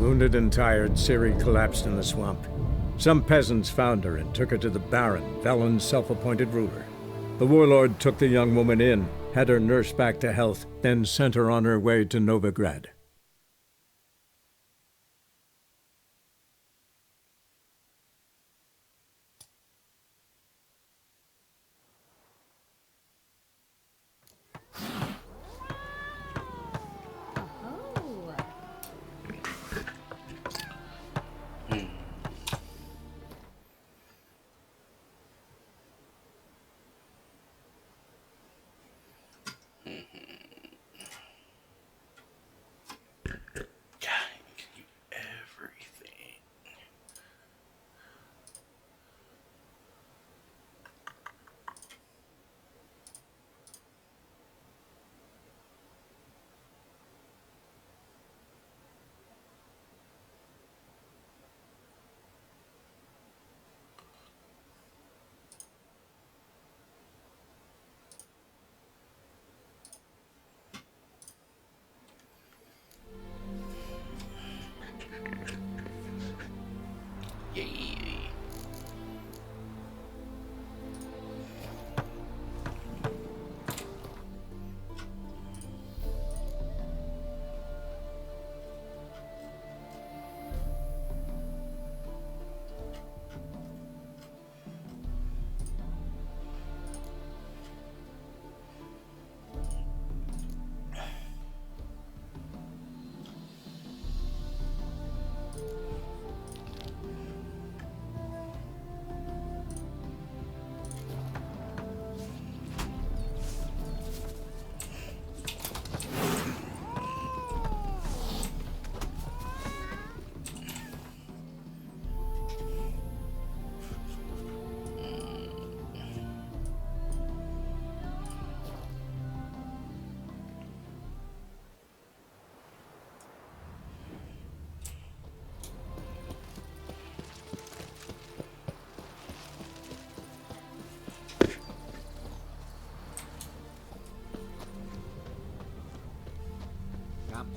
Wounded and tired, Ciri collapsed in the swamp. Some peasants found her and took her to the Baron, Velen's self-appointed ruler. The warlord took the young woman in, had her nursed back to health, then sent her on her way to Novigrad.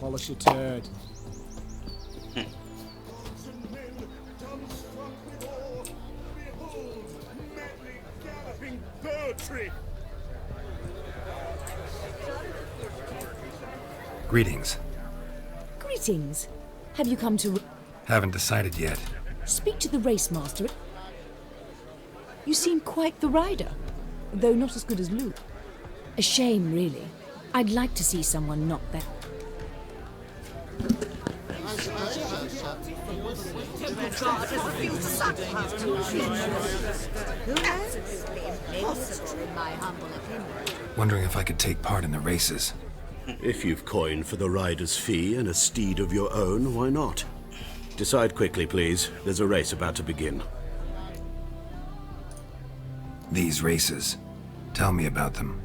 Polish a turd. Greetings. Greetings. Have you come to... Haven't decided yet. Speak to the race master. You seem quite the rider, though not as good as Luke. A shame, really. I'd like to see someone not that. Wondering if I could take part in the races. If you've coined for the rider's fee and a steed of your own, why not? Decide quickly, please. There's a race about to begin. These races. Tell me about them.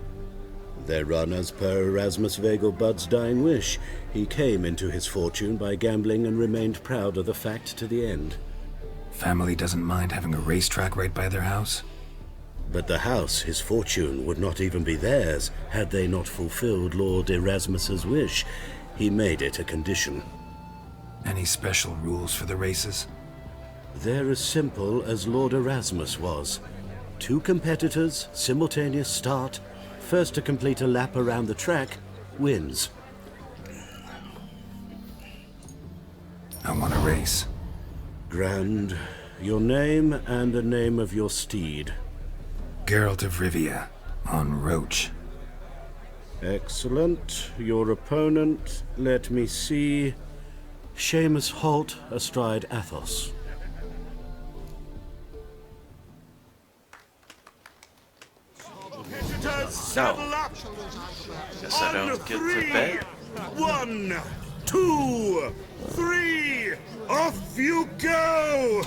They're run as per Erasmus Vegelbud's dying wish. He came into his fortune by gambling and remained proud of the fact to the end. Family doesn't mind having a racetrack right by their house? But the house, his fortune, would not even be theirs had they not fulfilled Lord Erasmus's wish. He made it a condition. Any special rules for the races? They're as simple as Lord Erasmus was. 2 competitors, simultaneous start. First to complete a lap around the track wins. I want to race. Grand. Your name and the name of your steed. Geralt of Rivia, on Roach. Excellent. Your opponent, let me see. Seamus Holt astride Athos. So, guess I don't get to bet. 1, 2, 3, off you go!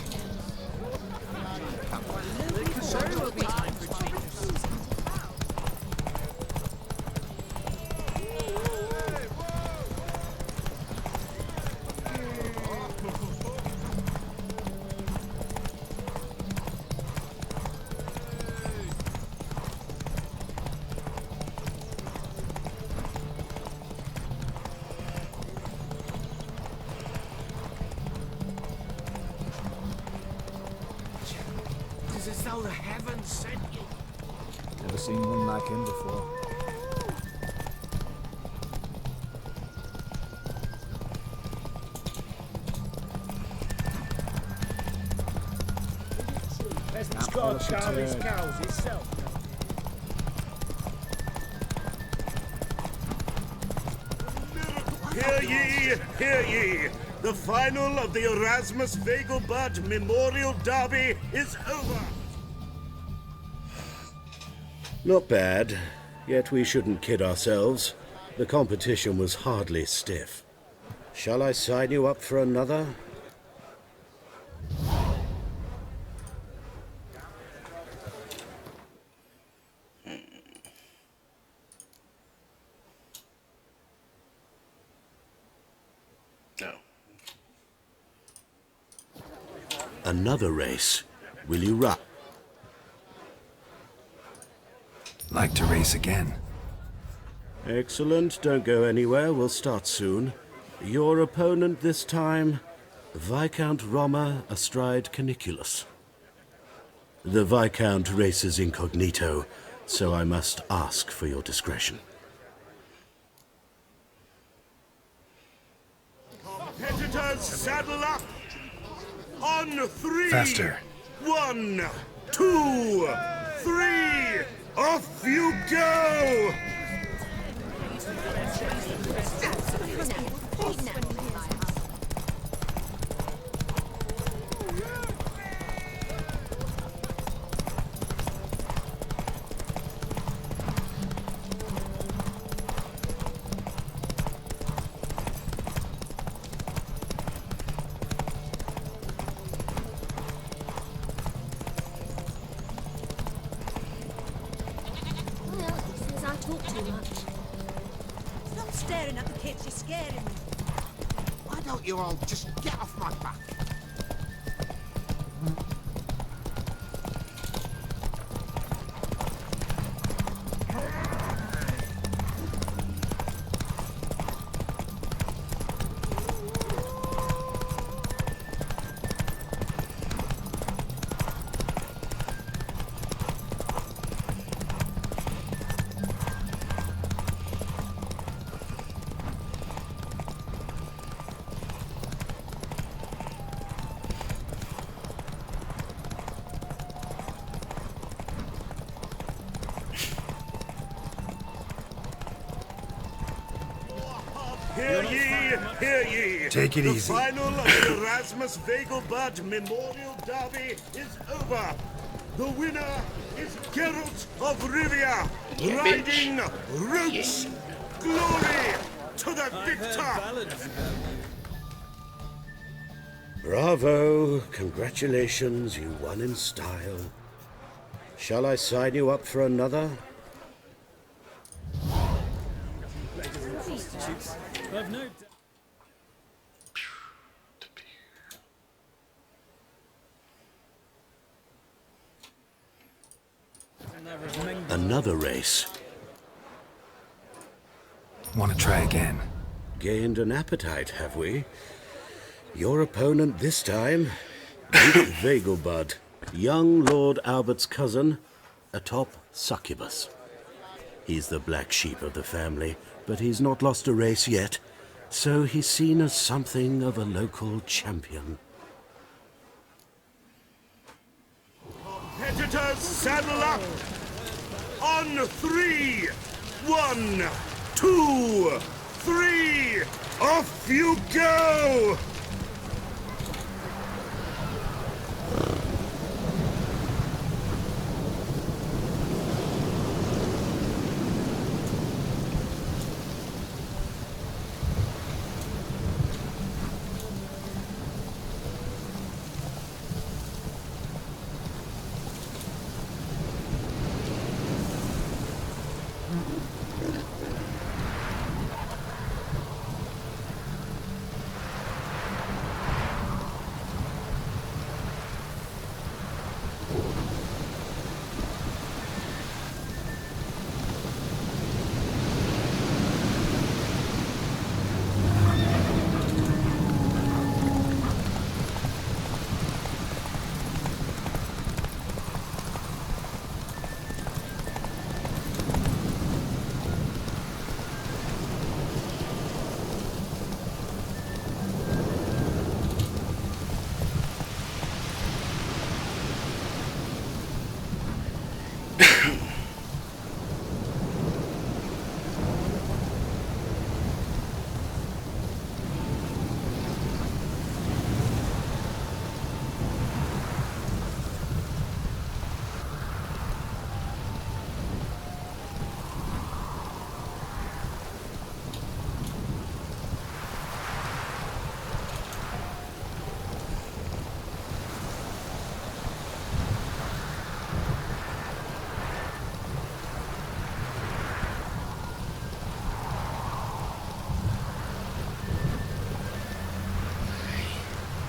know the heavens sent you. Never seen one like him before. Peasant's got to cow his cows himself. Hear ye, hear ye! The final of the Erasmus Vegelbud Memorial Derby is over! Not bad, yet we shouldn't kid ourselves. The competition was hardly stiff. Shall I sign you up for another? No. Another race. Will you run? Like to race again. Excellent. Don't go anywhere. We'll start soon. Your opponent this time, Viscount Roma astride Caniculus. The Viscount races incognito, so I must ask for your discretion. Competitors, saddle up! On 3! Faster. 1, 2, 3! Off you go! Well, he says I talk too much. Stop staring at the kids, you're scaring me. Why don't you all just get off my back? Hear ye, hear ye! Take it the easy. The final of the Erasmus Vegelbud Memorial Derby is over. The winner is Geralt of Rivia, riding Roots. Glory to the victor! Bravo! Congratulations, you won in style. Shall I sign you up for another? Another race. Want to try again? Gained an appetite, have we? Your opponent this time, Duke Vegelbud, young Lord Albert's cousin, atop Succubus. He's the black sheep of the family, but he's not lost a race yet, so he's seen as something of a local champion. Competitors, saddle up! On 3! 1, 2, 3! Off you go!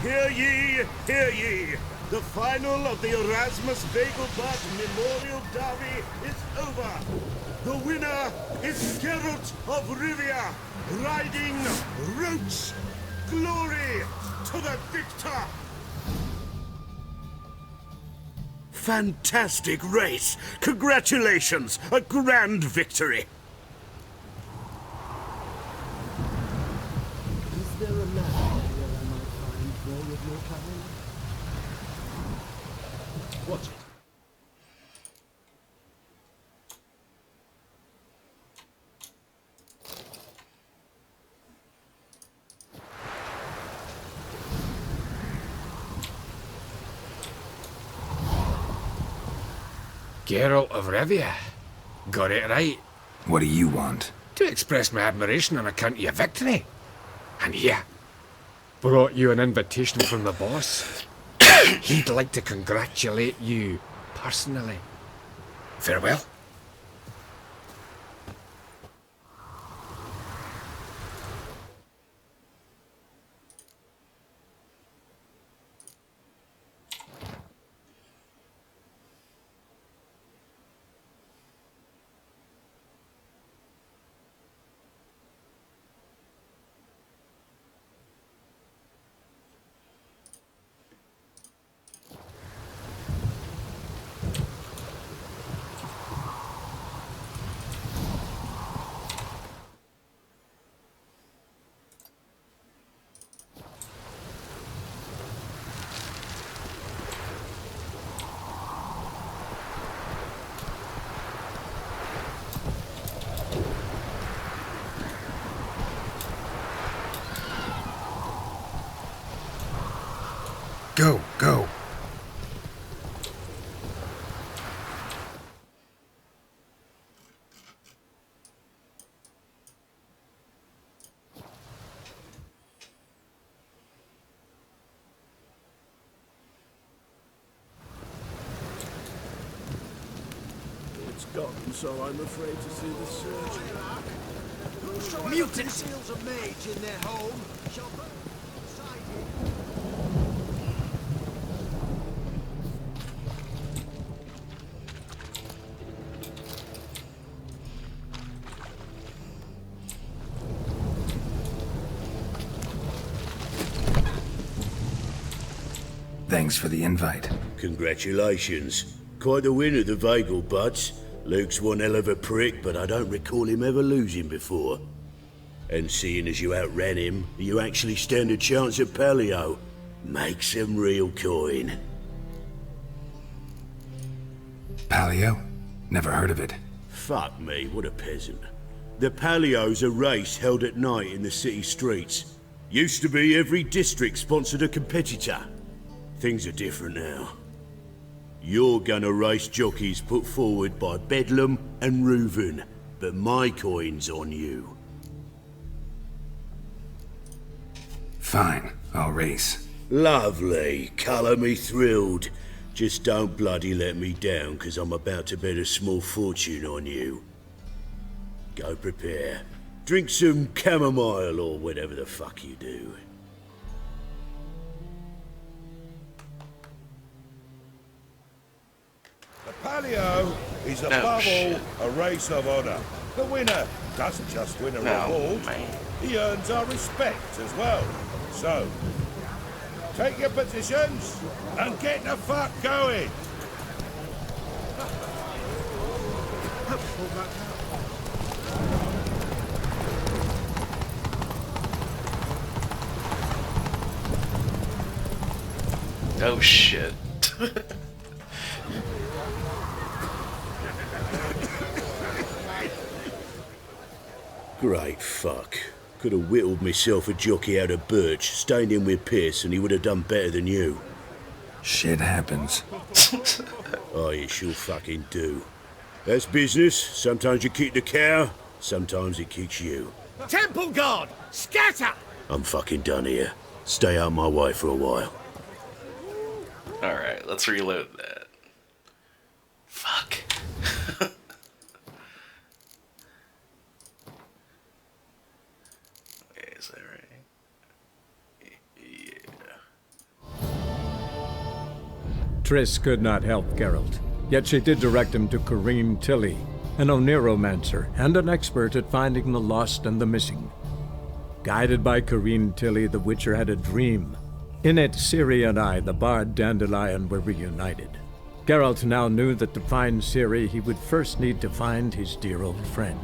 Hear ye, hear ye. The final of the Erasmus Vegelbud Memorial Derby is over. The winner is Geralt of Rivia, riding Roach. Glory to the victor! Fantastic race! Congratulations! A grand victory! Is there a land where I might find more of your kind? Watch it. Geralt of Rivia. Got it right. What do you want? To express my admiration on account of your victory. And here, brought you an invitation from the boss. He'd like to congratulate you personally. Farewell. Go, go. It's gone, so I'm afraid to see the surgeon. Mutants! Seals a mage in their home shall burn inside him. Thanks for the invite. Congratulations. Quite the winner, the Vegelbuds. Luke's one hell of a prick, but I don't recall him ever losing before. And seeing as you outran him, you actually stand a chance at Paleo. Make some real coin. Paleo? Never heard of it. Fuck me, what a peasant. The Paleo's a race held at night in the city streets. Used to be every district sponsored a competitor. Things are different now. You're gonna race jockeys put forward by Bedlam and Reuven, but my coin's on you. Fine, I'll race. Lovely, colour me thrilled. Just don't bloody let me down, 'cause I'm about to bet a small fortune on you. Go prepare. Drink some chamomile or whatever the fuck you do. The Paleo is above all a race of honour. The winner doesn't just win a reward, he earns our respect as well. So, take your positions and get the fuck going. Oh shit. Great fuck. Could have whittled myself a jockey out of birch, stained him with piss, and he would have done better than you. Shit happens. Oh, you sure fucking do. That's business. Sometimes you kick the cow, sometimes it kicks you. Temple Guard! Scatter! I'm fucking done here. Stay out my way for a while. Alright, let's reload that. Fuck. Wait, is that right? Yeah. Triss could not help Geralt, yet she did direct him to Corrine Tilly, an Oniromancer and an expert at finding the lost and the missing. Guided by Corrine Tilly, the Witcher had a dream. In it, Ciri and I, the bard Dandelion, were reunited. Geralt now knew that to find Ciri, he would first need to find his dear old friend.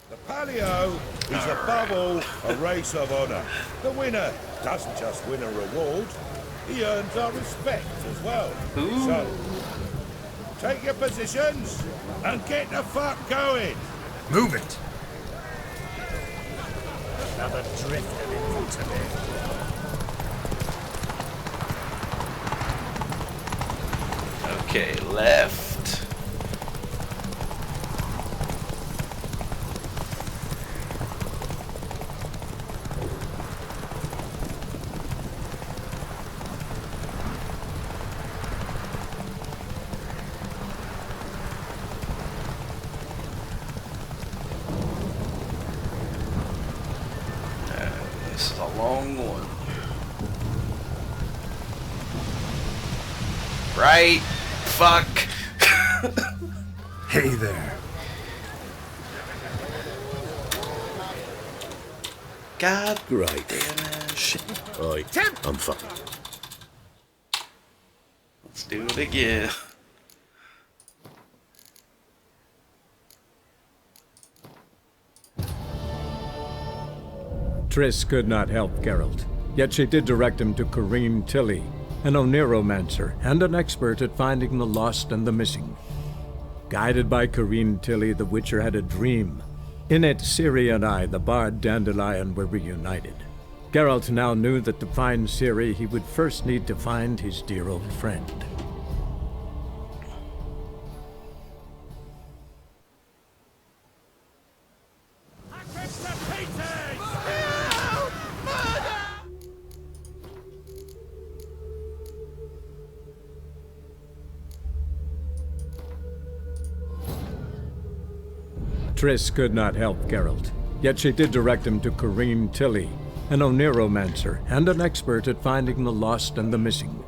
The Palio is above all a race of honour. The winner doesn't just win a reward, he earns our respect as well. So, take your positions and get the fuck going. Move it. Another drift of infantry. Okay, left. This is a long one. Right. Fuck. Hey there. God. Right. Damn it. Shit. Oi, I'm fucked. Let's do it again. Triss could not help Geralt, yet she did direct him to Corrine Tilly, an Oniromancer and an expert at finding the lost and the missing. Guided by Corrine Tilly, the Witcher had a dream. In it, Ciri and I, the bard Dandelion, were reunited. Geralt now knew that to find Ciri, he would first need to find his dear old friend. Triss could not help Geralt, yet she did direct him to Corrine Tilly, an Oniromancer and an expert at finding the lost and the missing.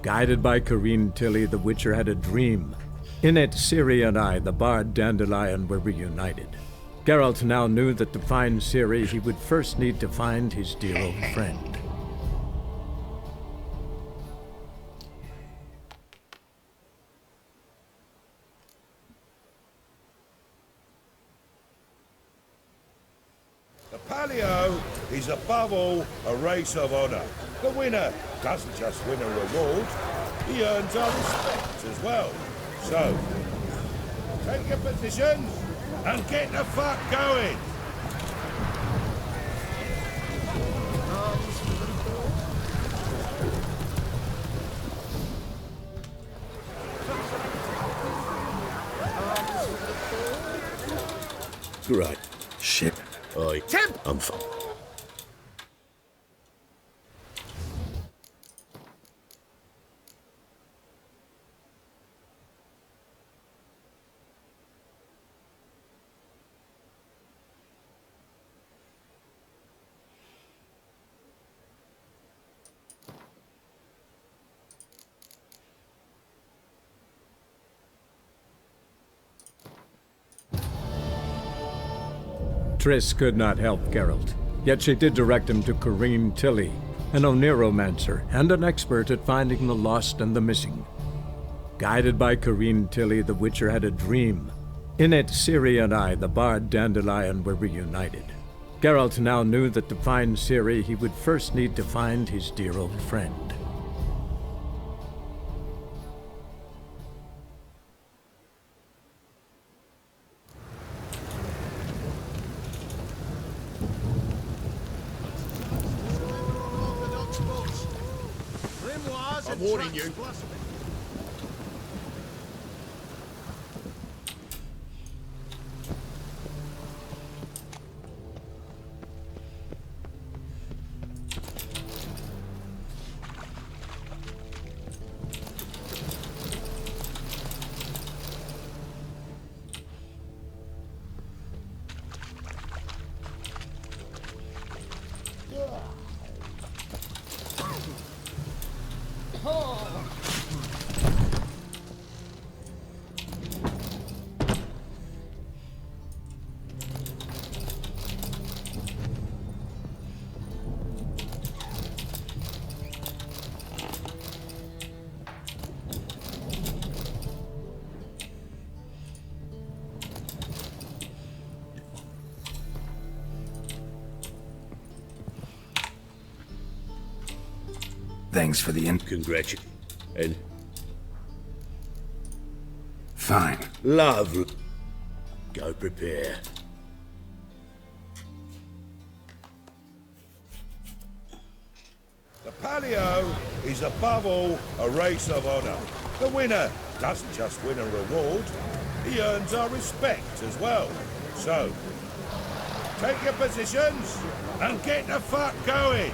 Guided by Corrine Tilly, the Witcher had a dream. In it, Ciri and I, the bard Dandelion, were reunited. Geralt now knew that to find Ciri, he would first need to find his dear old friend. The Palio is above all a race of honour. The winner doesn't just win a reward, he earns our respect as well. So, take your positions and get the fuck going. Right. Shit. Oi, I'm fucked. Triss could not help Geralt, yet she did direct him to Corrine Tilly, an Oniromancer and an expert at finding the lost and the missing. Guided by Corrine Tilly, the Witcher had a dream. In it, Ciri and I, the bard Dandelion, were reunited. Geralt now knew that to find Ciri, he would first need to find his dear old friend. I'm warning you. Thanks for the Congratulations. And fine. lovely. Go prepare. The Palio is above all a race of honor. The winner doesn't just win a reward, he earns our respect as well. So, take your positions and get the fuck going.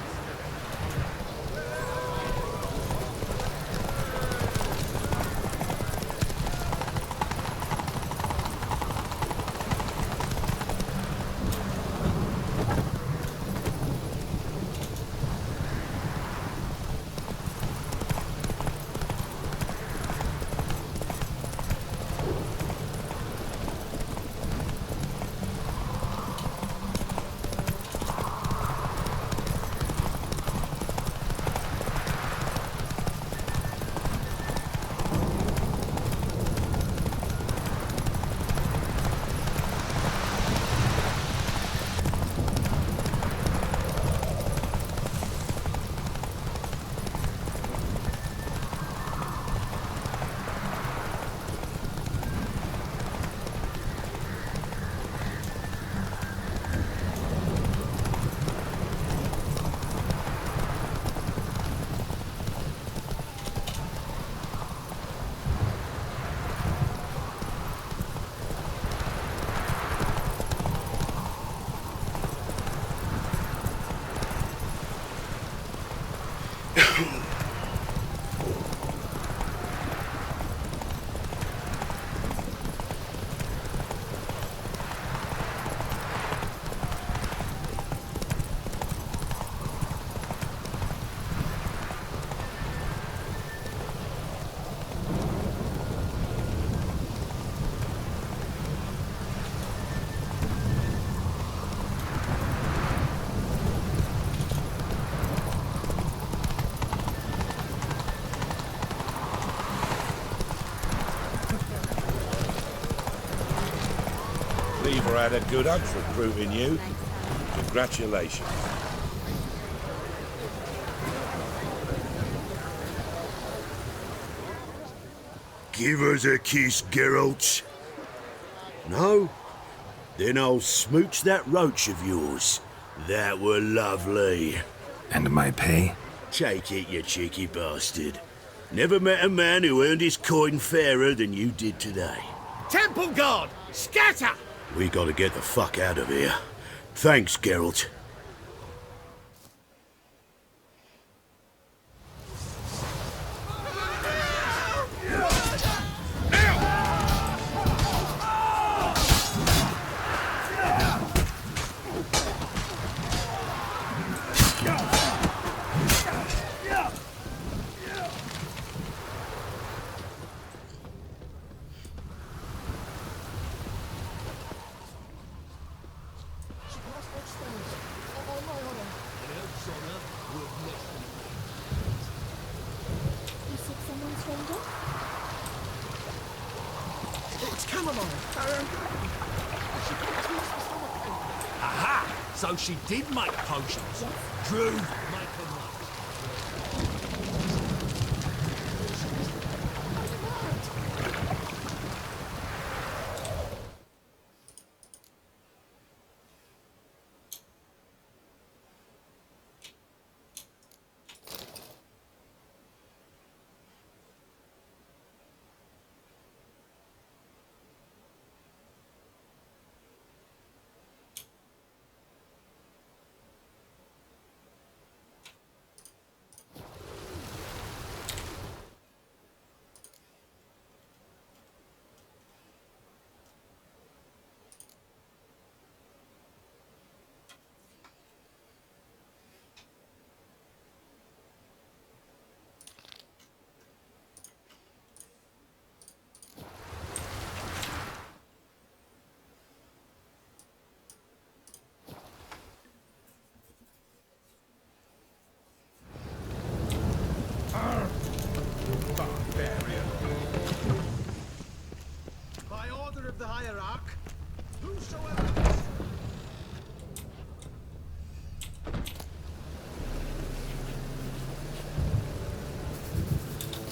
Lever had a good hug for proving you. Congratulations. Give us a kiss, Geralt. No? Then I'll smooch that roach of yours. That were lovely. And my pay? Take it, you cheeky bastard. Never met a man who earned his coin fairer than you did today. Temple Guard, scatter! We gotta get the fuck out of here. Thanks, Geralt. Aha! So she did make potions. Drew, make them up.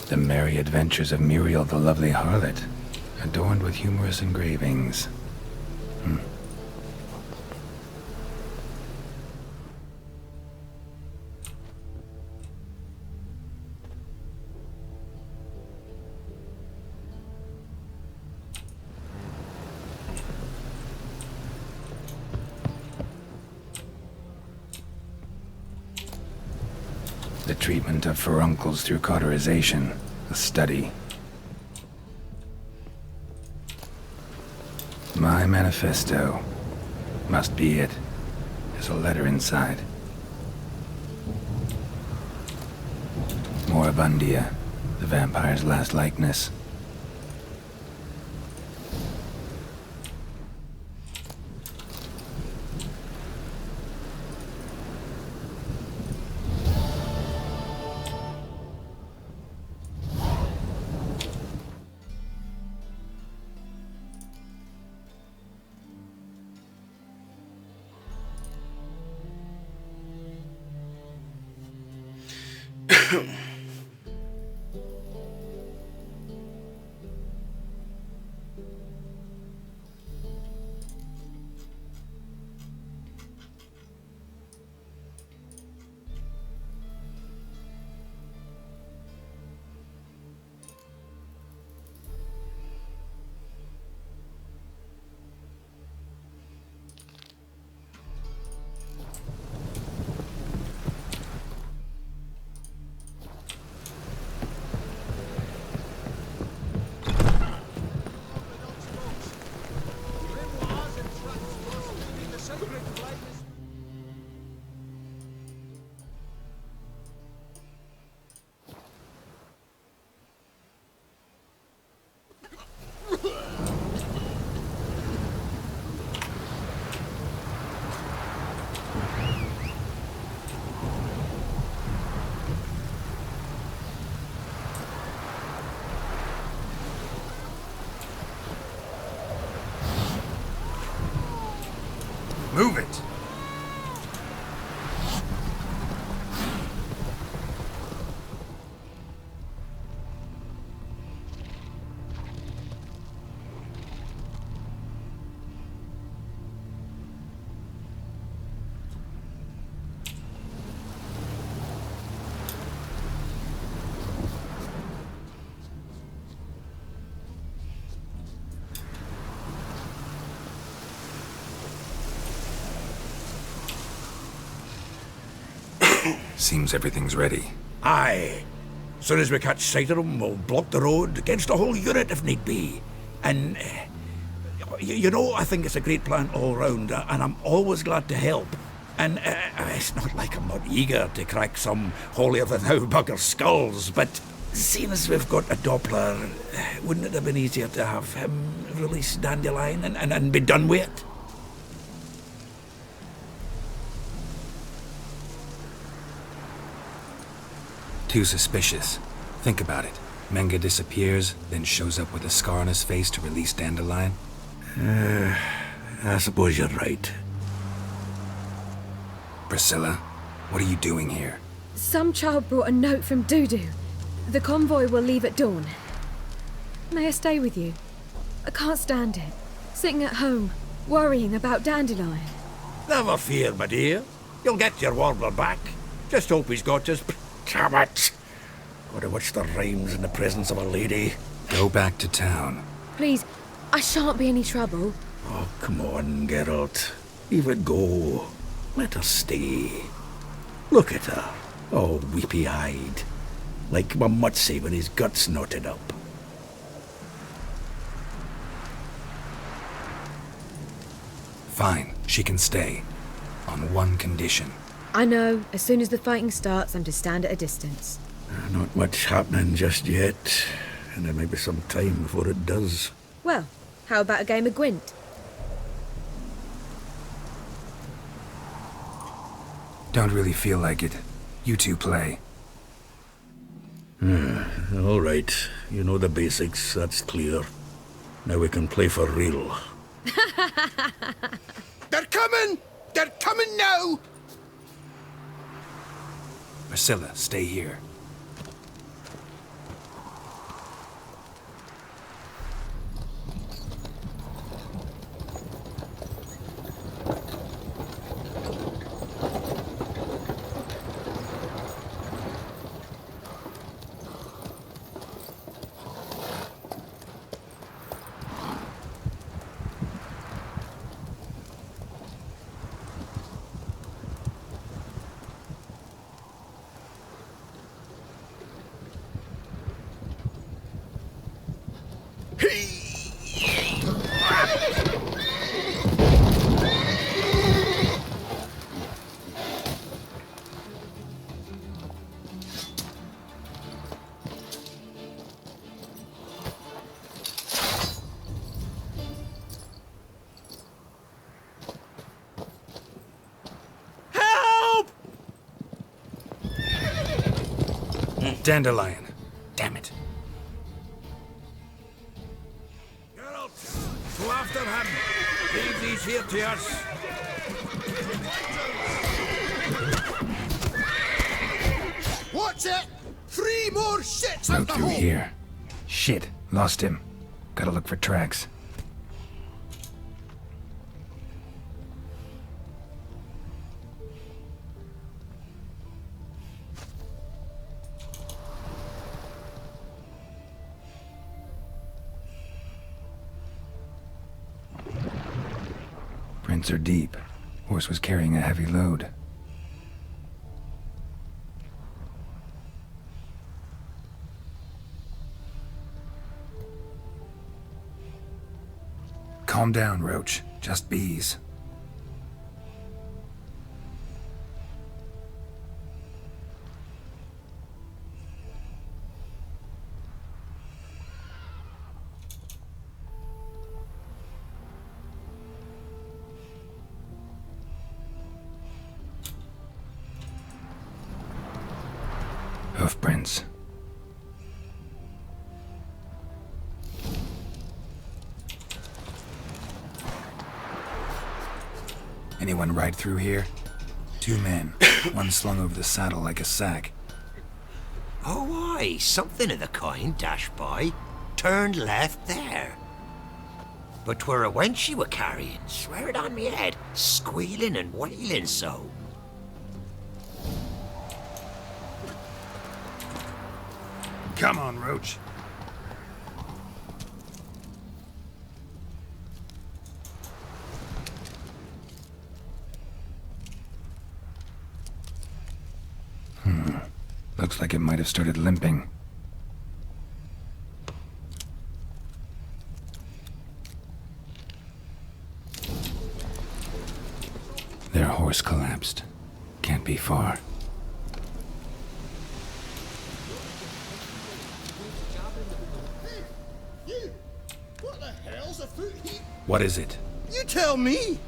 The Merry Adventures of Muriel the Lovely Harlot, adorned with humorous engravings. The treatment of furuncles through cauterization, a study. My manifesto. Must be it. There's a letter inside. Moribundia, the vampire's last likeness. Move it! Seems everything's ready. Aye. Soon as we catch sight of them, we'll block the road against the whole unit if need be. And, you know, I think it's a great plan all round, and I'm always glad to help. And it's not like I'm not eager to crack some holier-than-thou bugger skulls, but seeing as we've got a Doppler, wouldn't it have been easier to have him release Dandelion and be done with it? Too suspicious. Think about it. Menga disappears, then shows up with a scar on his face to release Dandelion. I suppose you're right. Priscilla, what are you doing here? Some child brought a note from Dudu. The convoy will leave at dawn. May I stay with you? I can't stand it. Sitting at home, worrying about Dandelion. Never fear, my dear. You'll get your warbler back. Just hope he's got his... Damn it! Gotta watch the rhymes in the presence of a lady. Go back to town. Please, I shan't be any trouble. Oh, come on, Geralt. Leave it go. Let her stay. Look at her, all weepy-eyed. Like my Mutsy when his guts knotted up. Fine, she can stay. On one condition. I know, as soon as the fighting starts, I'm to stand at a distance. Not much happening just yet, and there may be some time before it does. Well, how about a game of Gwent? Don't really feel like it. You two play. All right, you know the basics, that's clear. Now we can play for real. They're coming! They're coming now! Priscilla, stay here. Dandelion. Damn it. Geralt, go after him. Leave these here to us. What's it? 3 more shits Road through here. Shit. Lost him. Gotta look for tracks. Prints are deep. Horse was carrying a heavy load. Calm down, Roach. Just bees. Hoofprints. Anyone ride through here? 2 men, one slung over the saddle like a sack. Oh, aye, something of the kind dashed by. Turned left there. But 'twere a wench she were carrying, swear it on me head, squealing and wailing so. Come on, Roach. Looks like it might have started limping. Their horse collapsed. Can't be far. What the hell's afoot here? What is it? You tell me!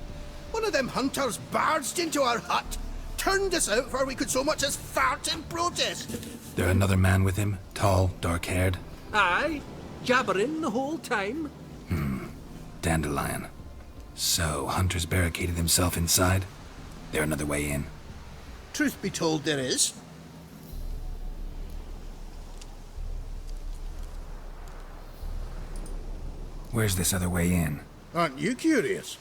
One of them hunters barged into our hut, turned us out before we could so much as fart in protest. There another man with him? Tall, dark-haired? Aye, jabbering the whole time. Dandelion. So, Hunter's barricaded himself inside? There another way in? Truth be told, there is. Where's this other way in? Aren't you curious?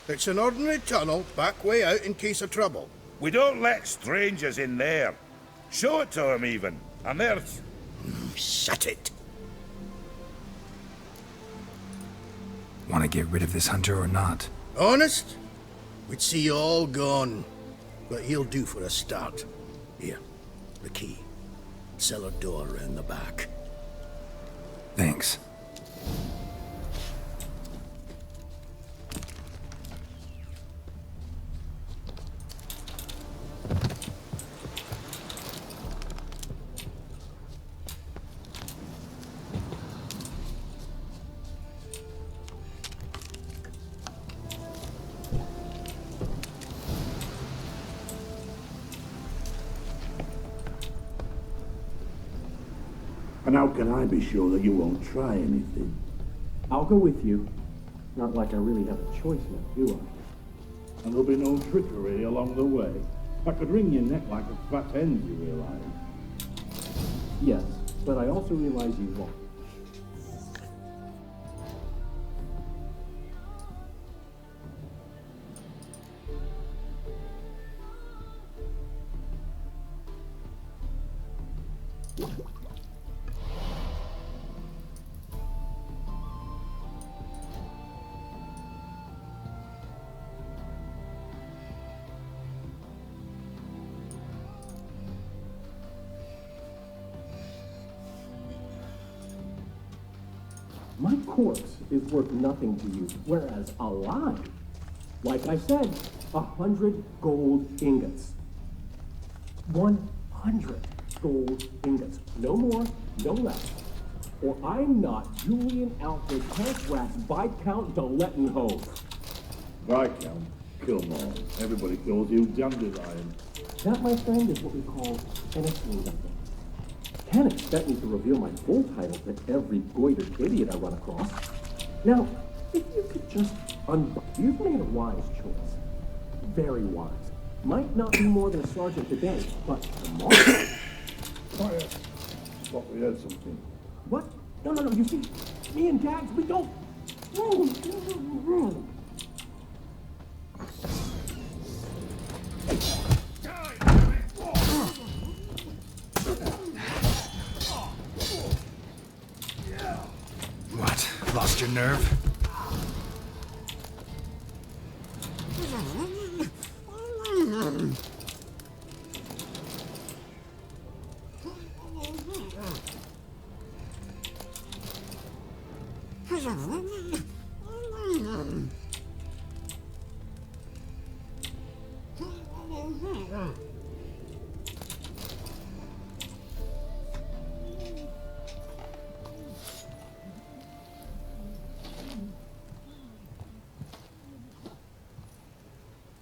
It's an ordinary tunnel, back way out in case of trouble. We don't let strangers in there. Show it to 'em even, and there's... Shut it. Want to get rid of this hunter or not? Honest? We'd see you all gone. But he'll do for a start. Here, the key. Cellar door round the back. Thanks. And how can I be sure that you won't try anything? I'll go with you. Not like I really have a choice now, do I? And there'll be no trickery along the way. I could wring your neck like a fat hen, you realize? Yes, but I also realize you won't. My corpse is worth nothing to you, whereas alive, like I said, 100 gold ingots. 100 gold ingots. No more, no less. Or I'm not Julian Alfred Hensrat's Viscount de Lettenhove. Viscount? Come on. Everybody calls you Dandelion. That, my friend, is what we call an attainment. Can't expect me to reveal my full title to every goitered idiot I run across. Now, if you could just you've made a wise choice. Very wise. Might not be more than a sergeant today, but tomorrow... Quiet. Thought we had something. What? No, you see, me and Dags, we don't... What? Lost your nerve?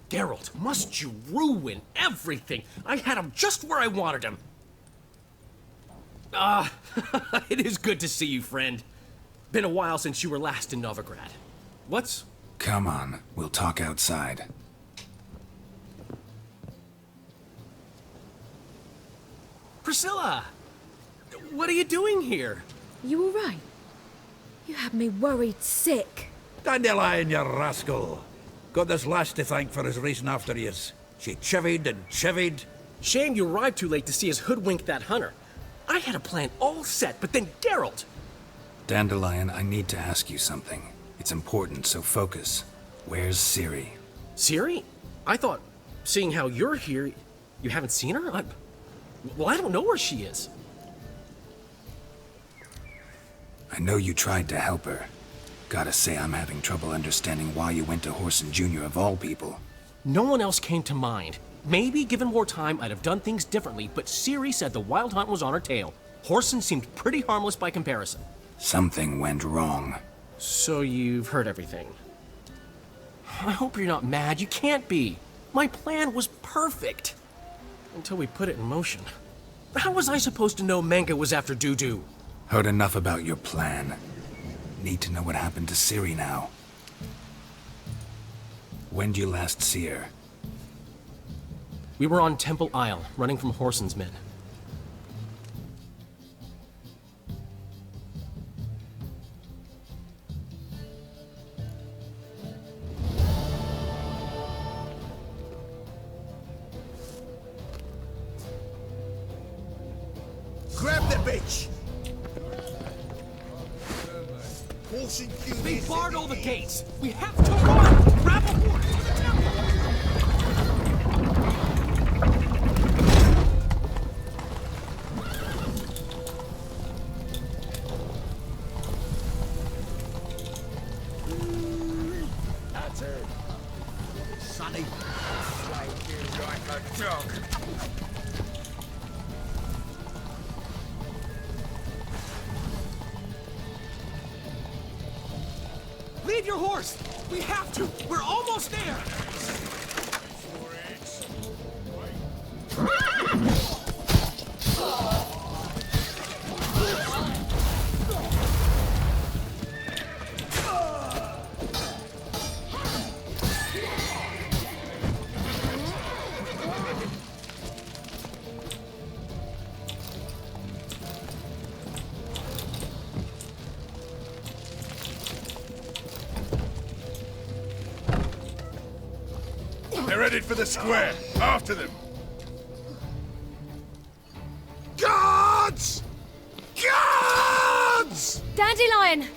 Geralt, must you ruin everything? I had him just where I wanted him. It is good to see you, friend. Been a while since you were last in Novigrad. What's... Come on, we'll talk outside. Priscilla! What are you doing here? You all right? You had me worried sick. Dandelion, you rascal. Got this lass to thank for his racing after yous. She chivied and chivied. Shame you arrived too late to see us hoodwink that hunter. I had a plan all set, but then Geralt... Dandelion, I need to ask you something. It's important, so focus. Where's Ciri? Ciri? I thought, seeing how you're here, you haven't seen her? Well, I don't know where she is. I know you tried to help her. Gotta say, I'm having trouble understanding why you went to Whoreson Jr. of all people. No one else came to mind. Maybe, given more time, I'd have done things differently, but Ciri said the Wild Hunt was on her tail. Whoreson seemed pretty harmless by comparison. Something went wrong. So you've heard everything. I hope you're not mad. You can't be. My plan was perfect. Until we put it in motion. How was I supposed to know Menge was after Dudu? Heard enough about your plan. Need to know what happened to Ciri now. When'd you last see her? We were on Temple Isle, running from Whoreson's men. Grab the bitch! They barred all the gates! We have to run! Grab a horse! That's her. Sonny. Like you like a dog. Leave your horse! We have to! We're almost there! They're headed for the square. After them. Guards! Guards! Dandelion!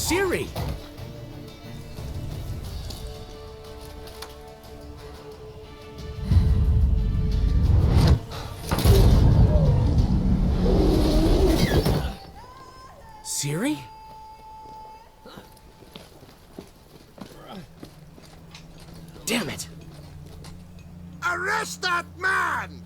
Ciri! Ciri? Damn it! Arrest that man!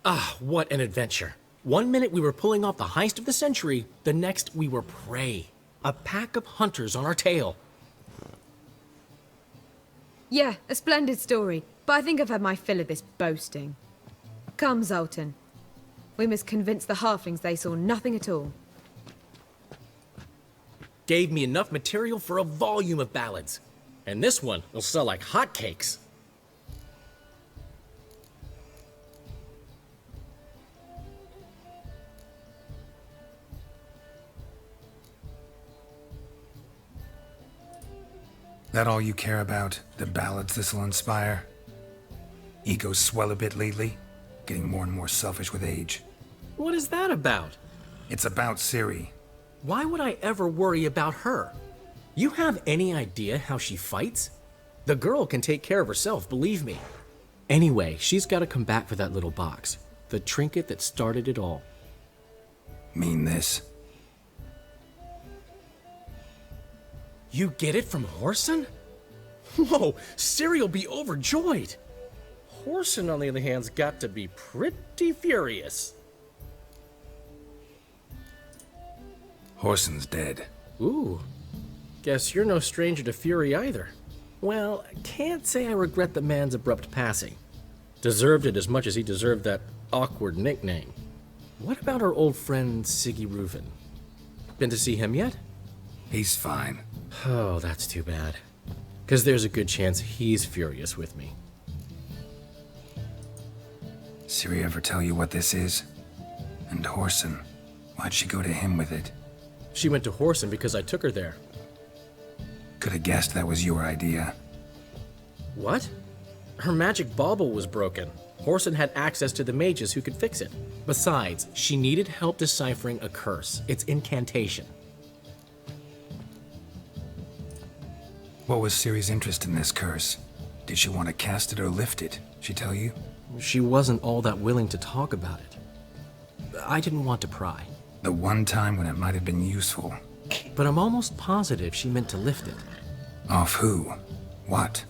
Ah, what an adventure. 1 minute we were pulling off the heist of the century, the next we were prey. A pack of hunters on our tail. Yeah, a splendid story, but I think I've had my fill of this boasting. Come, Zoltan. We must convince the halflings they saw nothing at all. Gave me enough material for a volume of ballads. And this one will sell like hotcakes. That all you care about? The ballads this'll inspire? Egos swell a bit lately? Getting more and more selfish with age. What is that about? It's about Ciri. Why would I ever worry about her? You have any idea how she fights? The girl can take care of herself, believe me. Anyway, she's got to come back for that little box. The trinket that started it all. Mean this? You get it from Whoreson? Whoa, Ciri'll be overjoyed. Whoreson, on the other hand's got to be pretty furious. Whoreson's dead. Ooh, guess you're no stranger to fury either. Well, I can't say I regret the man's abrupt passing. Deserved it as much as he deserved that awkward nickname. What about our old friend Siggy Reuven? Been to see him yet? He's fine. Oh, that's too bad. Because there's a good chance he's furious with me. Ciri ever tell you what this is? And Whoreson, why'd she go to him with it? She went to Whoreson because I took her there. Could have guessed that was your idea. What? Her magic bauble was broken. Whoreson had access to the mages who could fix it. Besides, she needed help deciphering a curse. Its incantation. What was Ciri's interest in this curse? Did she want to cast it or lift it? She tell you? She wasn't all that willing to talk about it. I didn't want to pry. The one time when it might have been useful. But I'm almost positive she meant to lift it. Off who? What?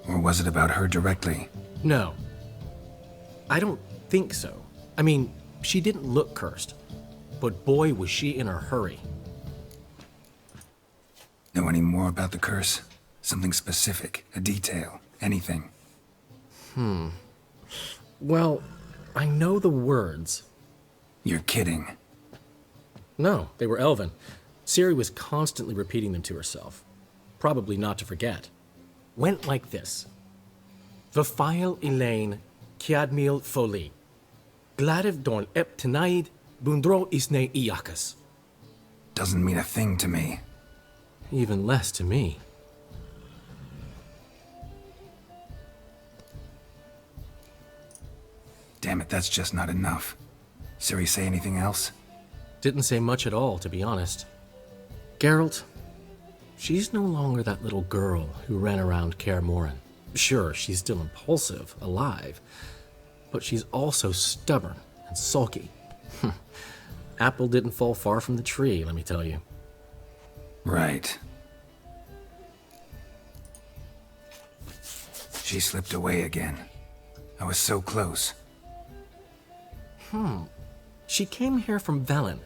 Or was it about her directly? No. I don't think so. I mean, she didn't look cursed. But boy, was she in a hurry. Know any more about the curse? Something specific, a detail, anything? Well, I know the words. You're kidding. No, they were Elven. Ciri was constantly repeating them to herself. Probably not to forget. Went like this. Vafile Elaine Kiadmil Foli. Gladiv Dorn Ep Tenaid Bundro Isne Iakas. Doesn't mean a thing to me. Even less to me. Damn it, that's just not enough. Ciri say anything else? Didn't say much at all, to be honest. Geralt, she's no longer that little girl who ran around Kaer Morhen. Sure, she's still impulsive, alive, but she's also stubborn and sulky. Apple didn't fall far from the tree, let me tell you. Right. She slipped away again. I was so close. She came here from Velen.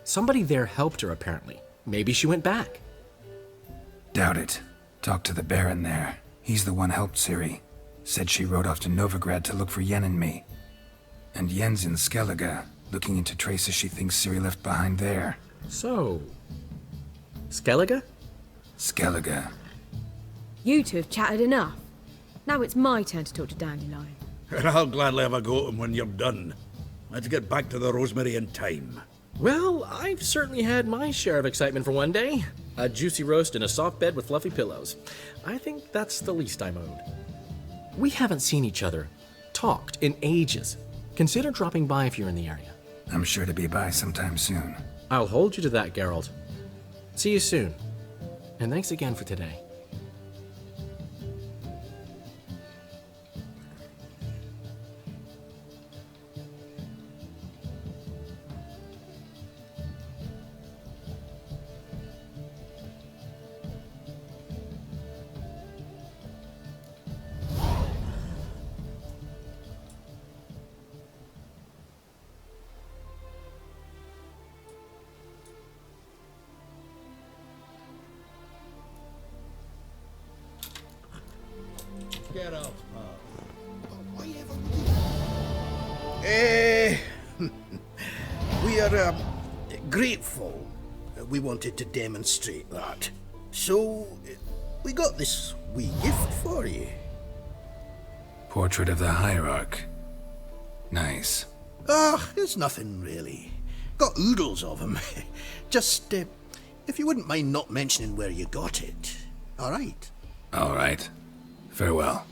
Somebody there helped her, apparently. Maybe she went back. Doubt it. Talked to the Baron there. He's the one helped Ciri. Said she rode off to Novigrad to look for Yen and me. And Yen's in Skellige, looking into traces she thinks Ciri left behind there. So... Skellige? Skellige. You two have chatted enough. Now it's my turn to talk to Dandelion. I'll gladly have a go at him when you're done. Let's get back to the Rosemary in time. Well, I've certainly had my share of excitement for one day. A juicy roast in a soft bed with fluffy pillows. I think that's the least I'm owed. We haven't seen each other, talked in ages. Consider dropping by if you're in the area. I'm sure to be by sometime soon. I'll hold you to that, Geralt. See you soon. And thanks again for today. Get up, We are grateful. We wanted to demonstrate that. So, we got this wee gift for you. Portrait of the Hierarch. Nice. Ah, it's nothing really. Got oodles of them. Just, if you wouldn't mind not mentioning where you got it. All right. All right. Farewell.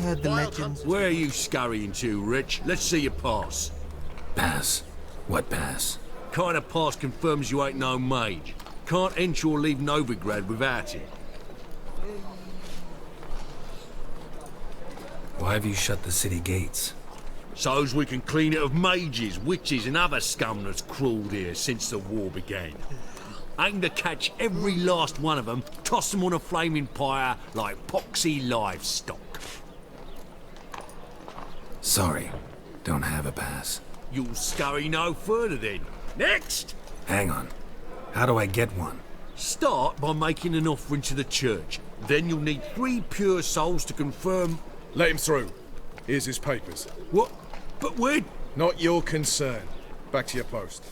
Heard the legends. Where are you scurrying to, Rich? Let's see your pass. Pass? What pass? Kind of pass confirms you ain't no mage. Can't enter or leave Novigrad without it. Why have you shut the city gates? So's we can clean it of mages, witches and other scum that's crawled here since the war began. Aim to catch every last one of them, toss them on a flaming pyre like poxy livestock. Sorry, don't have a pass. You'll scurry no further then. Next! Hang on. How do I get one? Start by making an offering to the church. Then you'll need 3 pure souls to confirm... Let him through. Here's his papers. What? But where... Not your concern. Back to your post.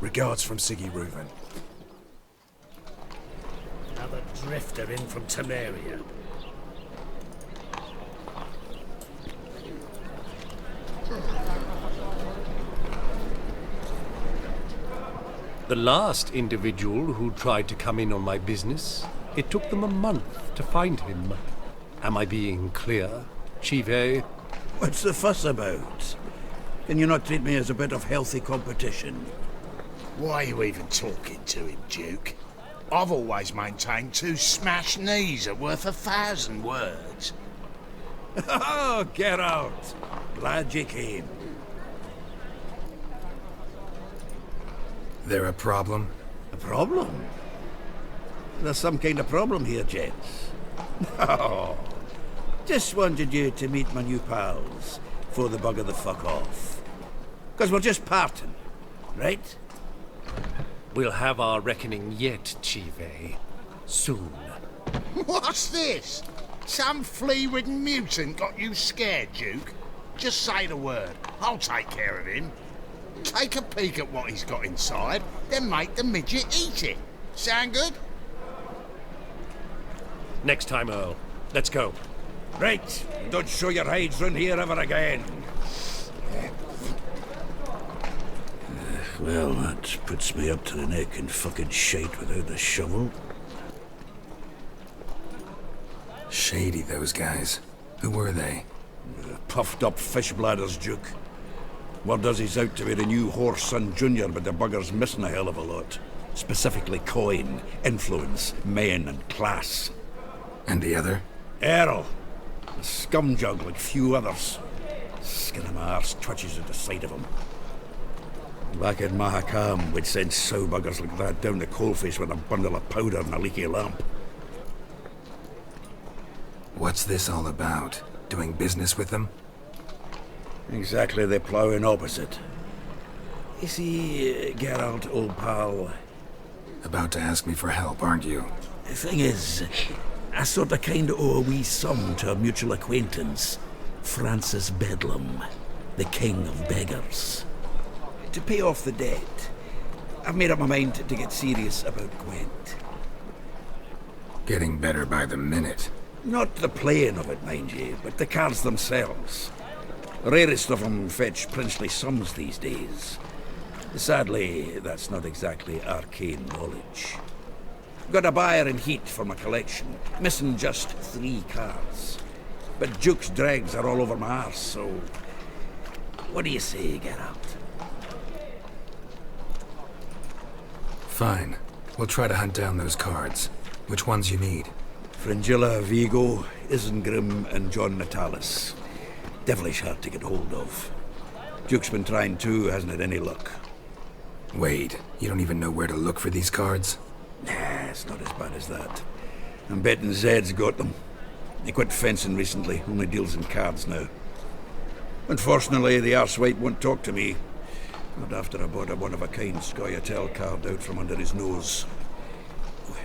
Regards from Siggy Reuven. Another drifter in from Temeria. The last individual who tried to come in on my business, it took them a month to find him. Am I being clear, Chive? What's the fuss about? Can you not treat me as a bit of healthy competition? Why are you even talking to him, Duke? I've always maintained 2 smashed knees are worth 1,000 words. Oh, get out! Glad you came. There a problem? A problem? There's some kind of problem here, gents. No. Just wanted you to meet my new pals before the bugger the fuck off. Because we're just parting, right? We'll have our reckoning yet, Chive. Soon. What's this? Some flea-ridden mutant got you scared, Duke? Just say the word. I'll take care of him. Take a peek at what he's got inside, then make the midget eat it. Sound good? Next time, Earl. Let's go. Right. Don't show your hides round here ever again. Well, that puts me up to the neck in fucking shite without the shovel. Shady, those guys. Who were they? Puffed up fish bladders, Duke. Word does he's out to be the new Horse Son Jr., but the bugger's missing a hell of a lot. Specifically coin, influence, men, and class. And the other? Earl. A scumjug like few others. Skin of my arse twitches at the sight of him. Back in Mahakam, we'd send sow buggers like that down the coalface with a bundle of powder and a leaky lamp. What's this all about? Doing business with them? Exactly the ploughing opposite. You see, Geralt, old pal... About to ask me for help, aren't you? The thing is, I sort of kinda owe a wee sum to a mutual acquaintance, Francis Bedlam, the king of beggars. To pay off the debt, I've made up my mind to get serious about Gwent. Getting better by the minute. Not the playing of it, mind you, but the cards themselves. The rarest of them fetch princely sums these days. Sadly, that's not exactly arcane knowledge. Got a buyer in heat for my collection, missing just 3 cards. But Duke's dregs are all over my arse, so... What do you say, Geralt? Fine. We'll try to hunt down those cards. Which ones you need? Fringilla, Vigo, Isengrim, and John Natalis. Devilish hard to get hold of. Duke's been trying too, hasn't had any luck. Wait, you don't even know where to look for these cards? Nah, it's not as bad as that. I'm betting Zed's got them. He quit fencing recently, only deals in cards now. Unfortunately, the arsewipe won't talk to me. Not after I bought a one-of-a-kind Scoia'tael card out from under his nose.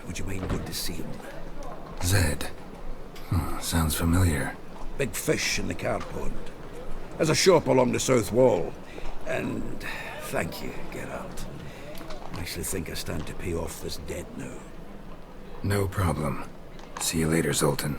Would you mind going to see him? Zed. Sounds familiar. Big fish in the card pond. There's a shop along the south wall. And thank you, Geralt. I actually think I stand to pay off this debt now. No problem. See you later, Zoltan.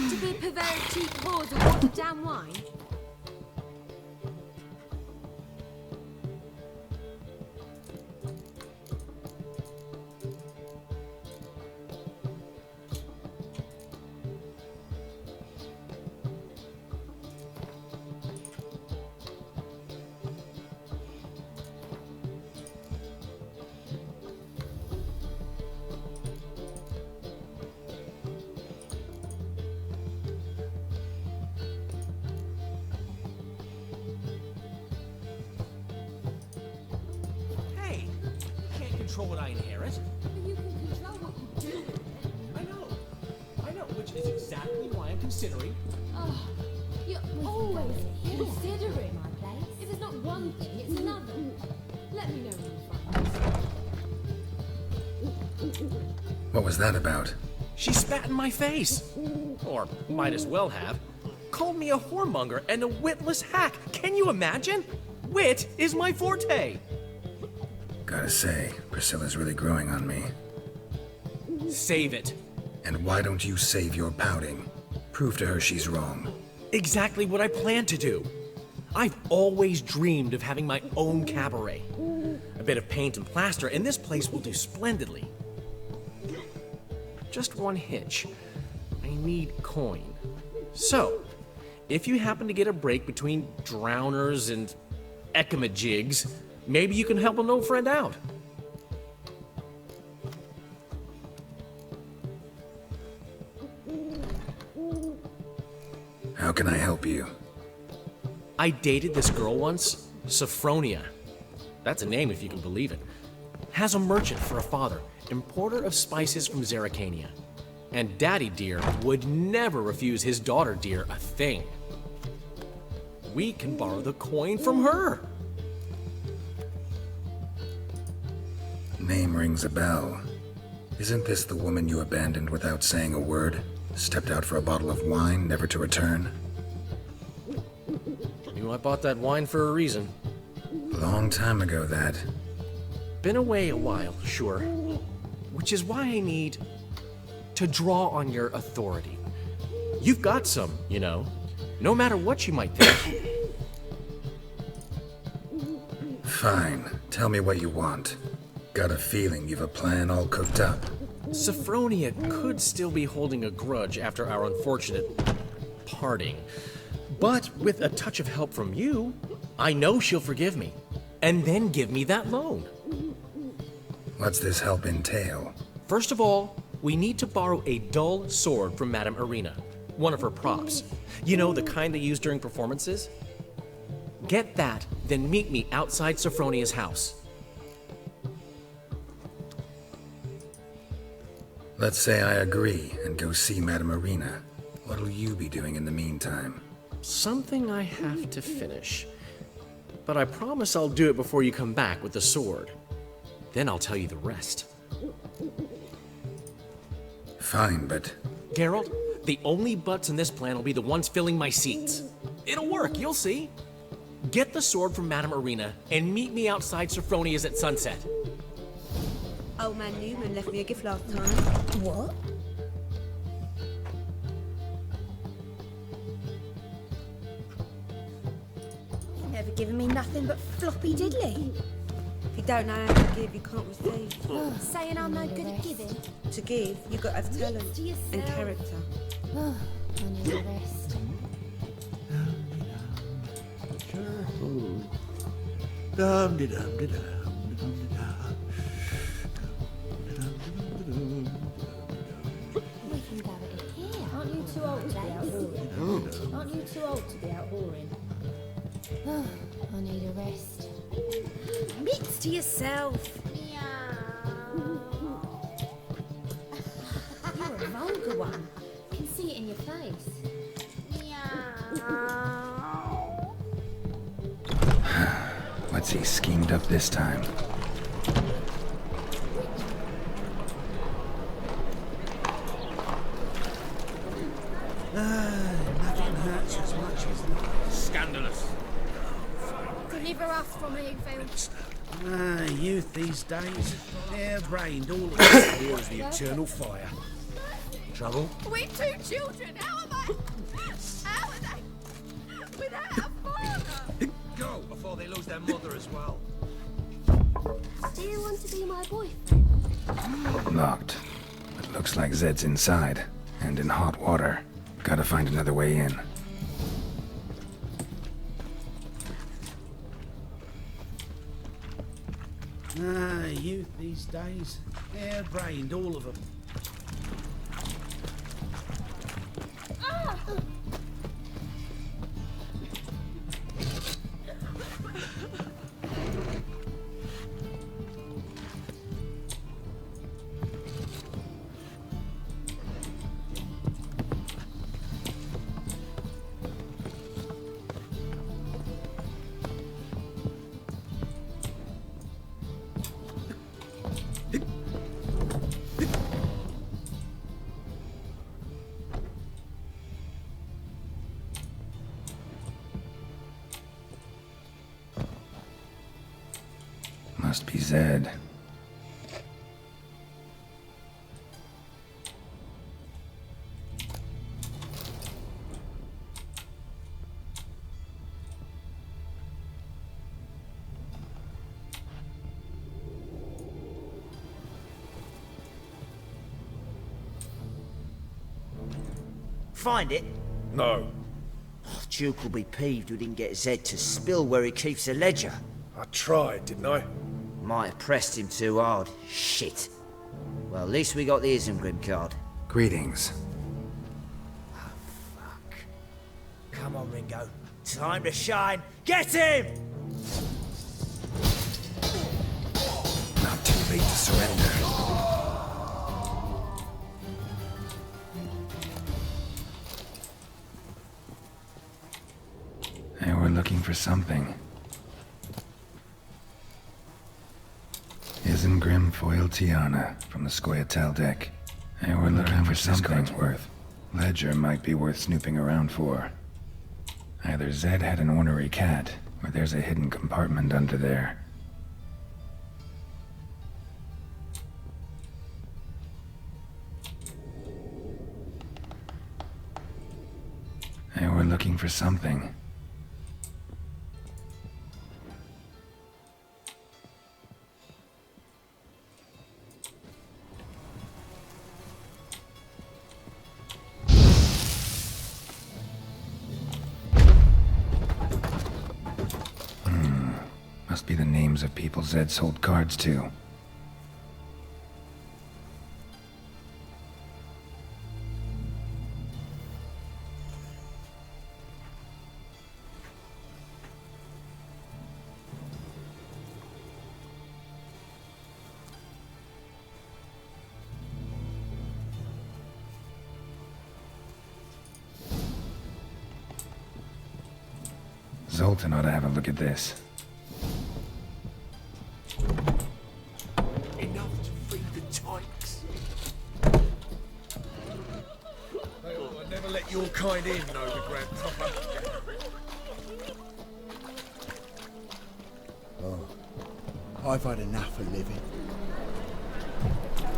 To be purveyor of cheap whores and watered down wine? control what I inherit. But you can control what you do with it. I know, which is exactly why I'm considering. Oh, you're always considering my place. If it's not one thing, it's another. Let me know when you find this. What was that about? She spat in my face. Or might as well have. Called me a whoremonger and a witless hack. Can you imagine? Wit is my forte. Gotta say, Priscilla's really growing on me. Save it. And why don't you save your pouting? Prove to her she's wrong. Exactly what I plan to do. I've always dreamed of having my own cabaret. A bit of paint and plaster, and this place will do splendidly. Just one hitch. I need coin. So, if you happen to get a break between drowners and ekamajigs, maybe you can help an old friend out. How can I help you? I dated this girl once, Sophronia. That's a name if you can believe it. Has a merchant for a father, importer of spices from Zerrikania. And Daddy Dear would never refuse his daughter Dear a thing. We can borrow the coin from her. Name rings a bell. Isn't this the woman you abandoned without saying a word? Stepped out for a bottle of wine, never to return? Knew I bought that wine for a reason. Long time ago, that. Been away a while, sure. Which is why I need to draw on your authority. You've got some, you know, no matter what you might think. Fine. Tell me what you want. Got a feeling you've a plan all cooked up. Sophronia could still be holding a grudge after our unfortunate parting. But with a touch of help from you, I know she'll forgive me. And then give me that loan. What's this help entail? First of all, we need to borrow a dull sword from Madame Arena, one of her props. You know, the kind they use during performances? Get that, then meet me outside Sophronia's house. Let's say I agree and go see Madame Arena. What'll you be doing in the meantime? Something I have to finish. But I promise I'll do it before you come back with the sword. Then I'll tell you the rest. Fine, but... Geralt, the only butts in this plan will be the ones filling my seats. It'll work, you'll see. Get the sword from Madame Arena and meet me outside Sophronia's at sunset. Old man Newman left me a gift last time. What? You've never given me nothing but floppy diddly. If you don't know how to give, you can't receive. Saying I'm no good at giving. To give, you've got to have talent and character. I need a rest. We can go in here. Aren't you too old to be out whoring? Aren't you too old to be out whoring? I need a rest. Mix to yourself. You're a vulgar one. I can see it in your face. What's he schemed up this time? Nothing hurts as much as that. Scandalous. Deliver us from Leofield. Youth these days, hair-brained, all of it feels the eternal fire. Trouble? We're two children. How am I? How are they? Without a father. Go before they lose their mother as well. Do you want to be my boyfriend? Locked. But looks like Zed's inside. And in hot water. Gotta find another way in. Youth these days, hair-brained, all of them. Must be Zed. Find it? No. Oh, Duke will be peeved we didn't get Zed to spill where he keeps the ledger. I tried, didn't I? Might have pressed him too hard. Shit. Well, at least we got the Isengrim card. Greetings. Come on, Ringo. Time to shine. Get him! Not too late to surrender. Hey, we're looking for something. Isengrim foil Tiana from the Scoia'tael deck. Hey, we're looking for something worth. Ledger might be worth snooping around for. Either Zed had an ornery cat, or there's a hidden compartment under there. Hey, we're looking for something. Must be the names of people Zed sold cards to. Zoltan ought to have a look at this. Enough to feed the tykes. They ought to never let your kind in, Novigrad proper. Oh, I've had enough of living.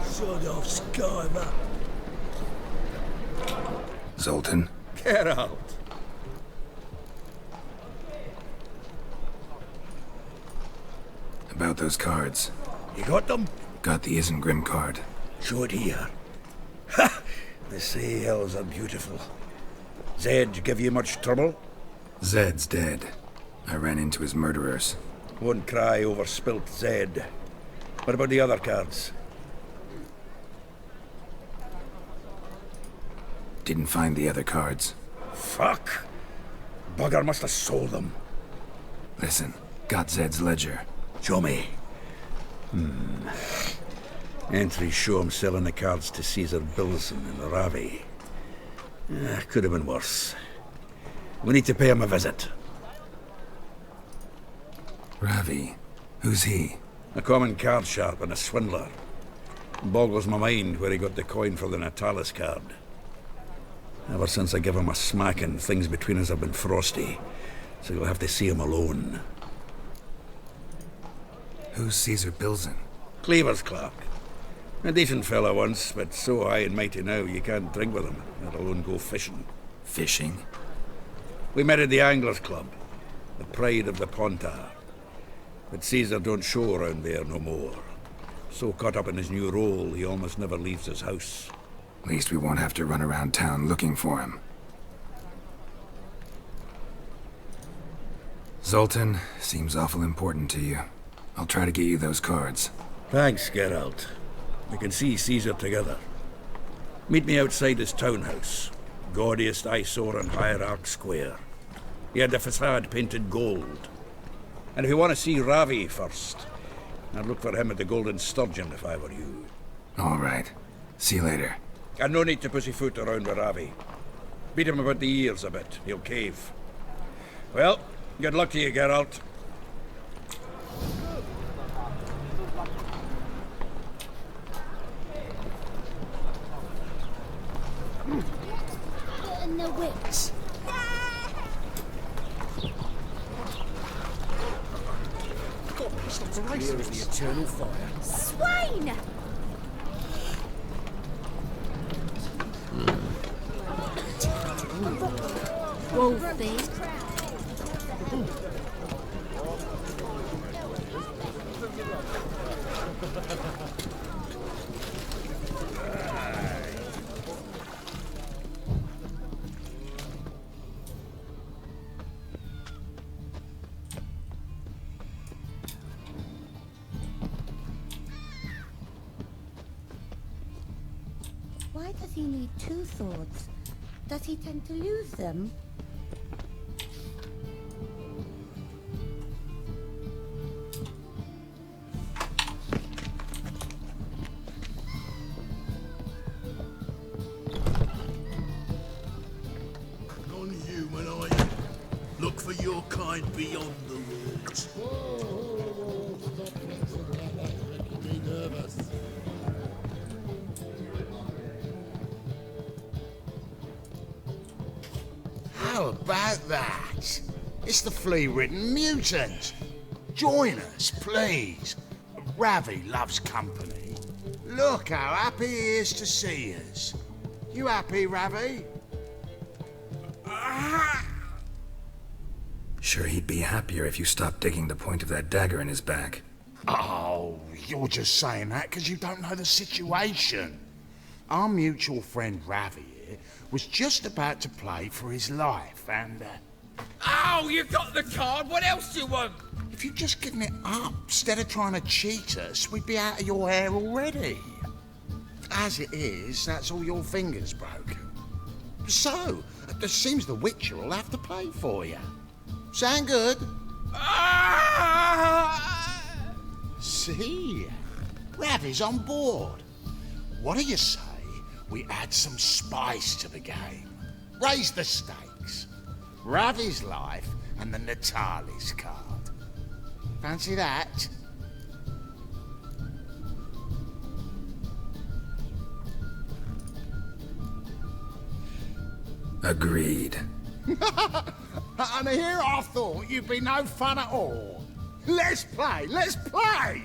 Sod off, Skyver. Zoltan? Get out. About those cards. You got them? Got the Isengrim card. Show it here. Ha! The sails are beautiful. Zed give you much trouble? Zed's dead. I ran into his murderers. Won't cry over spilt Zed. What about the other cards? Didn't find the other cards. Fuck! Bugger must have sold them. Listen, got Zed's ledger. Show me. Entries show him selling the cards to Caesar Bilson in Ravi. Could have been worse. We need to pay him a visit. Ravi? Who's he? A common card sharp and a swindler. Boggles my mind where he got the coin for the Natalis card. Ever since I gave him a smacking, things between us have been frosty, so you'll have to see him alone. Who's Caesar Bilson? Cleaver's clerk. A decent fella once, but so high and mighty now you can't drink with him, let alone go fishing. Fishing? We met at the Anglers Club, the pride of the Pontar. But Caesar don't show around there no more. So caught up in his new role, he almost never leaves his house. At least we won't have to run around town looking for him. Zoltan, seems awful important to you. I'll try to get you those cards. Thanks, Geralt. We can see Caesar together. Meet me outside his townhouse. Gaudiest eyesore on Hierarch Square. He had the facade painted gold. And if you want to see Ravi first, I'd look for him at the Golden Sturgeon if I were you. All right. See you later. And no need to pussyfoot around with Ravi. Beat him about the ears a bit. He'll cave. Well, good luck to you, Geralt. And the witch. Stop the race. Here is the eternal fire. Swain! Wolfie. Why does he need two swords? Does he tend to lose them? Non-human, are you? Look for your kind beyond the woods. Making me nervous. How about that? It's the flea-ridden mutant. Join us, please. Ravi loves company. Look how happy he is to see us. You happy, Ravi? Sure, he'd be happier if you stopped digging the point of that dagger in his back. Oh, you're just saying that because you don't know the situation. Our mutual friend Ravi here was just about to play for his life and... Oh, you got the card. What else do you want? If you'd just given it up instead of trying to cheat us, we'd be out of your hair already. As it is, that's all your fingers broken. So, it seems the Witcher will have to play for you. Sound good? See? Ravi's on board. What do you say we add some spice to the game? Raise the stakes. Ravi's life and the Natalis card. Fancy that? Agreed. And here I thought you'd be no fun at all. Let's play, let's play!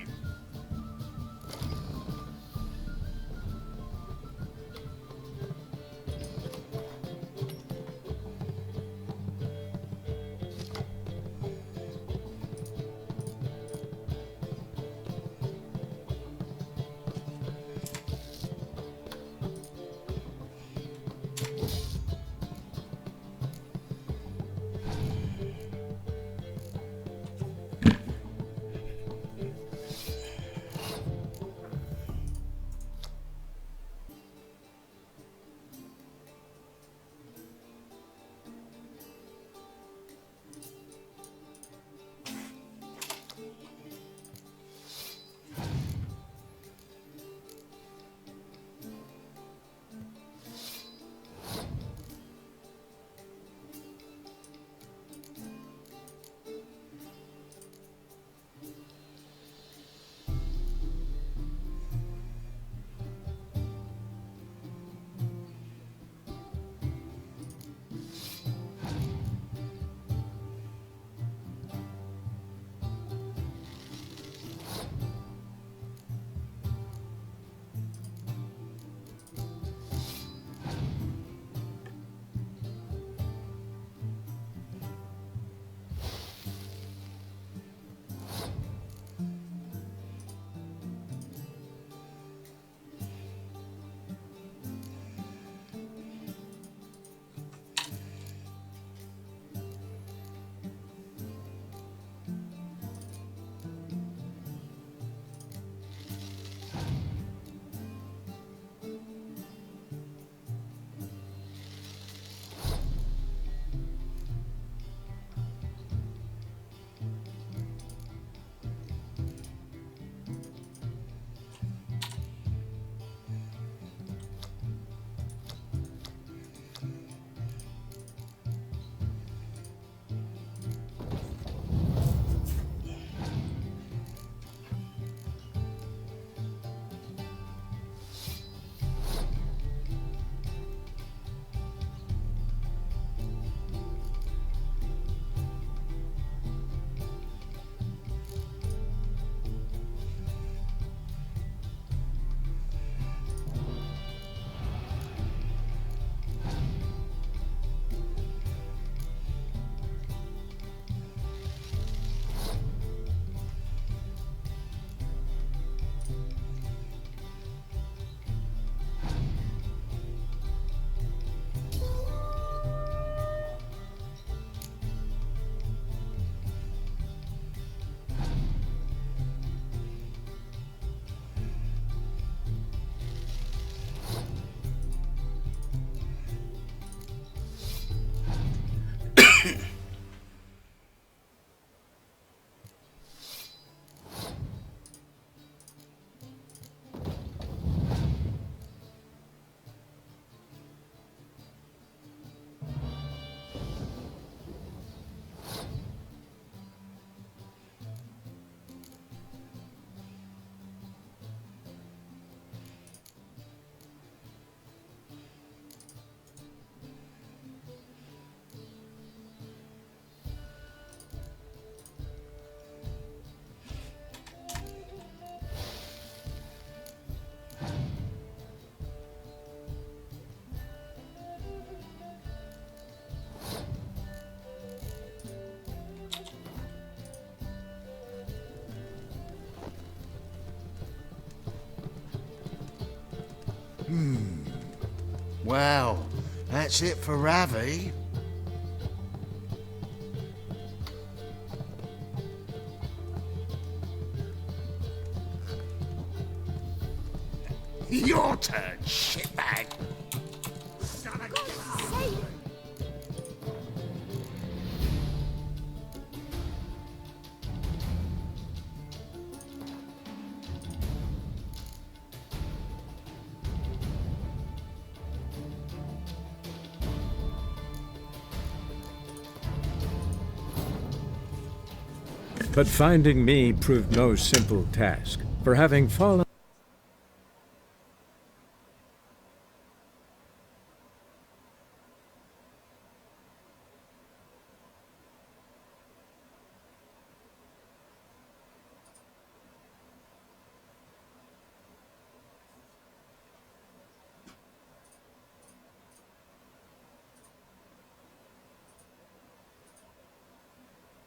Well, that's it for Ravi. Your turn, shitbag. But finding me proved no simple task, for having fallen